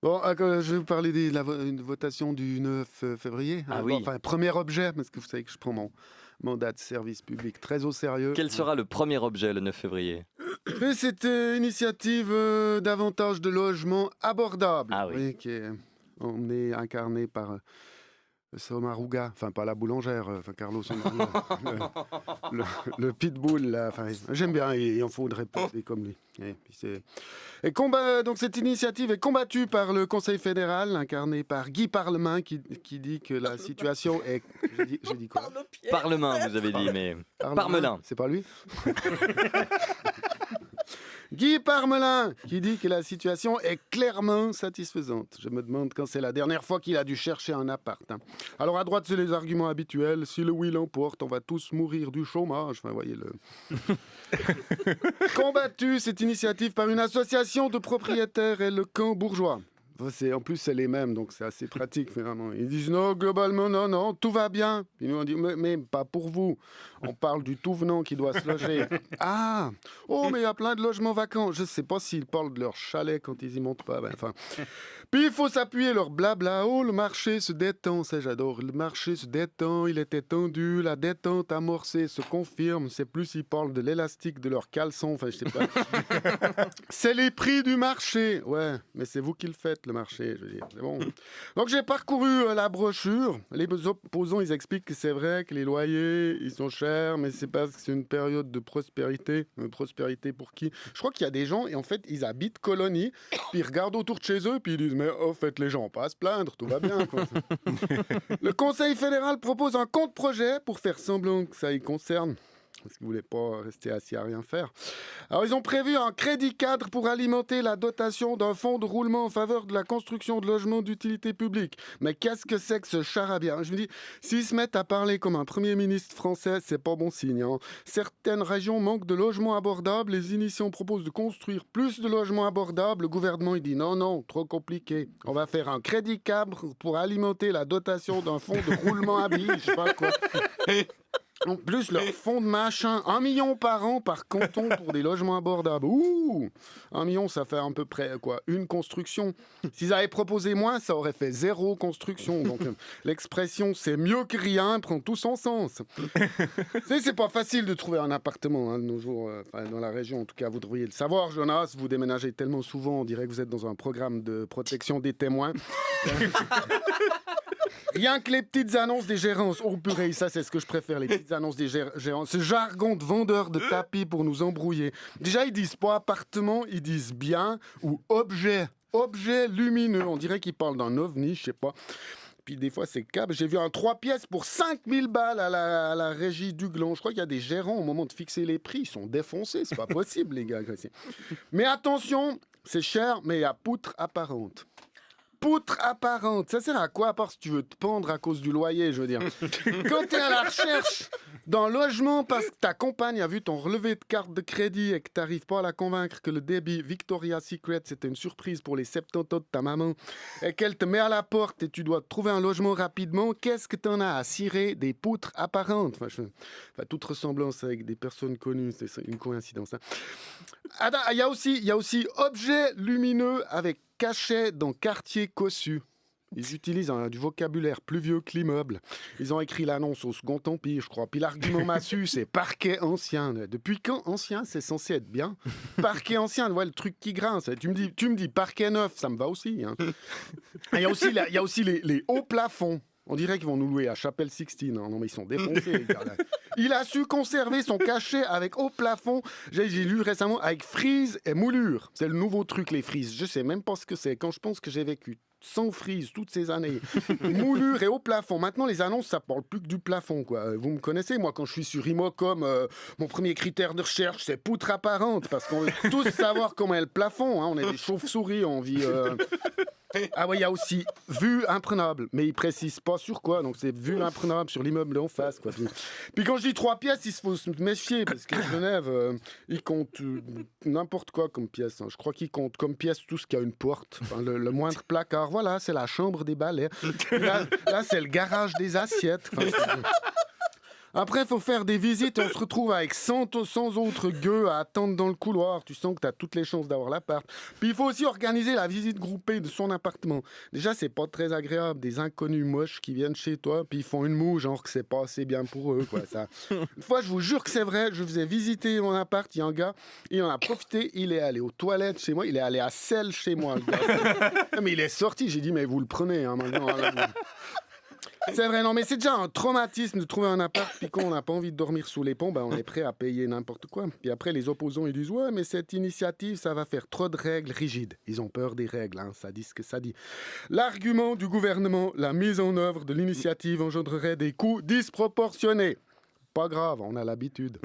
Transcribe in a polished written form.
Bon, je vais vous parler de une votation du 9 février. Ah Bon, oui. enfin, premier objet, parce que vous savez que je prends mon mandat de service public très au sérieux. Quel sera le premier objet le 9 février? Mais cette initiative davantage de logements abordables, Ah oui. oui, qui est emmenée, incarnée par Somaruga, enfin pas la boulangère, enfin Carlos Somaruga, le, le pitbull, là, enfin, j'aime bien, il en faudrait pas des comme lui. Donc cette initiative est combattue par le Conseil fédéral, incarné par Guy Parlemin, qui dit que la situation est... J'ai dit quoi? Parlement, vous avez dit, mais Parmelin. C'est pas lui. Guy Parmelin, qui dit que la situation est clairement satisfaisante. Je me demande quand c'est la dernière fois qu'il a dû chercher un appart. Alors à droite, c'est les arguments habituels. Si le oui l'emporte, on va tous mourir du chômage. Enfin, voyez-le. Combattu cette initiative par une association de propriétaires et le camp bourgeois. En plus, c'est les mêmes, donc c'est assez pratique finalement. Ils disent non, globalement, non, tout va bien. Puis nous, on dit, mais pas pour vous. On parle du tout venant qui doit se loger. Ah, oh, mais il y a plein de logements vacants. Je ne sais pas s'ils parlent de leur chalet quand ils y montent pas. Enfin. Puis il faut s'appuyer leur blabla. Oh, le marché se détend, ça j'adore. Le marché se détend, il était tendu, la détente amorcée se confirme. C'est plus ils parlent de l'élastique de leur caleçon. Enfin, je sais pas. C'est les prix du marché. Ouais, mais c'est vous qui le faites, le marché, je veux dire. C'est bon. Donc j'ai parcouru la brochure. Les opposants, ils expliquent que c'est vrai que les loyers, ils sont chers, mais c'est parce que c'est une période de prospérité. Prospérité pour qui? Je crois qu'il y a des gens, et en fait, ils habitent colonie, puis ils regardent autour de chez eux, puis ils disent, mais en fait, les gens, pas à se plaindre, tout va bien, quoi. Le Conseil fédéral propose un contre-projet pour faire semblant que ça y concerne. Parce qu'ils ne voulaient pas rester assis à rien faire. Alors, ils ont prévu un crédit cadre pour alimenter la dotation d'un fonds de roulement en faveur de la construction de logements d'utilité publique. Mais qu'est-ce que c'est que ce charabia? Je me dis, s'ils se mettent à parler comme un Premier ministre français, c'est pas bon signe. Certaines régions manquent de logements abordables. Les initiants proposent de construire plus de logements abordables. Le gouvernement, il dit non, trop compliqué. On va faire un crédit cadre pour alimenter la dotation d'un fonds de roulement à billes, je sais pas quoi. En plus, leur fonds de machin, 1 million par an par canton pour des logements abordables. Ouh, 1 million, ça fait à peu près quoi, une construction. S'ils avaient proposé moins, ça aurait fait 0 construction. Donc l'expression c'est mieux que rien prend tout son sens. C'est pas facile de trouver un appartement de nos jours, dans la région. En tout cas, vous devriez le savoir, Jonas. Vous déménagez tellement souvent, on dirait que vous êtes dans un programme de protection des témoins. Rien que les petites annonces des gérances. Oh purée, ça c'est ce que je préfère, les petites annonces des gérances. Ce jargon de vendeurs de tapis pour nous embrouiller. Déjà, ils disent pas appartement, ils disent bien ou objet. Objet lumineux. On dirait qu'ils parlent d'un ovni, je sais pas. Puis des fois, c'est câble. J'ai vu un 3 pièces pour 5000 balles à la régie Duglan. Je crois qu'il y a des gérants, au moment de fixer les prix, ils sont défoncés. C'est pas possible, les gars. Mais attention, c'est cher, mais il y a poutre apparente. Poutre apparente, ça sert à quoi à part si tu veux te pendre à cause du loyer, je veux dire. Quand tu es à la recherche d'un logement parce que ta compagne a vu ton relevé de carte de crédit et que tu n'arrives pas à la convaincre que le débit Victoria's Secret c'était une surprise pour les 70 ans de ta maman et qu'elle te met à la porte et tu dois trouver un logement rapidement, qu'est-ce que tu en as à cirer des poutres apparentes? Toute ressemblance avec des personnes connues, c'est une coïncidence. Il y a aussi objet lumineux avec cachet dans quartier cossu. Ils utilisent du vocabulaire plus vieux que l'immeuble. Ils ont écrit l'annonce au Second Empire, je crois. Puis l'argument massu, c'est parquet ancien. Depuis quand ancien, c'est censé être bien? Parquet ancien, le truc qui grince. Tu me dis parquet neuf, ça me va aussi. Il y a aussi les hauts plafonds. On dirait qu'ils vont nous louer à Chapelle Sixtine. Non, mais ils sont défoncés, les gars. Il a su conserver son cachet avec haut plafond. J'ai lu récemment avec frise et moulure. C'est le nouveau truc, les frises. Je sais même pas ce que c'est. Quand je pense que j'ai vécu sans frise toutes ces années, moulure et haut plafond. Maintenant, les annonces, ça parle plus que du plafond, quoi. Vous me connaissez, moi, quand je suis sur Imocom, mon premier critère de recherche, c'est poutre apparente, parce qu'on veut tous savoir comment est le plafond. On est des chauves-souris, on vit... Ah ouais, il y a aussi vue imprenable, mais il précise pas sur quoi, donc c'est vue imprenable sur l'immeuble en face, quoi. Puis quand je dis 3 pièces, il faut se méfier, parce que Genève, il compte n'importe quoi comme pièce. Je crois qu'il compte comme pièce tout ce qui a une porte, le moindre placard. Voilà, c'est la chambre des balais. Là c'est le garage des assiettes. Après, il faut faire des visites et on se retrouve avec 100 autres gueux à attendre dans le couloir. Tu sens que tu as toutes les chances d'avoir l'appart. Puis il faut aussi organiser la visite groupée de son appartement. Déjà, c'est pas très agréable. Des inconnus moches qui viennent chez toi, puis ils font une moue, genre que c'est pas assez bien pour eux, quoi, ça. Une fois, je vous jure que c'est vrai, je faisais visiter mon appart. Il y a un gars, il en a profité, il est allé aux toilettes chez moi, il est allé à Celle chez moi, le gars. Mais il est sorti, j'ai dit, mais vous le prenez, hein, maintenant. C'est vrai, non, mais c'est déjà un traumatisme de trouver un appart, puis quand on n'a pas envie de dormir sous les ponts, ben on est prêt à payer n'importe quoi. Puis après, les opposants, ils disent, ouais, mais cette initiative, ça va faire trop de règles rigides. Ils ont peur des règles, hein, ça dit ce que ça dit. L'argument du gouvernement, la mise en œuvre de l'initiative engendrerait des coûts disproportionnés. Pas grave, on a l'habitude.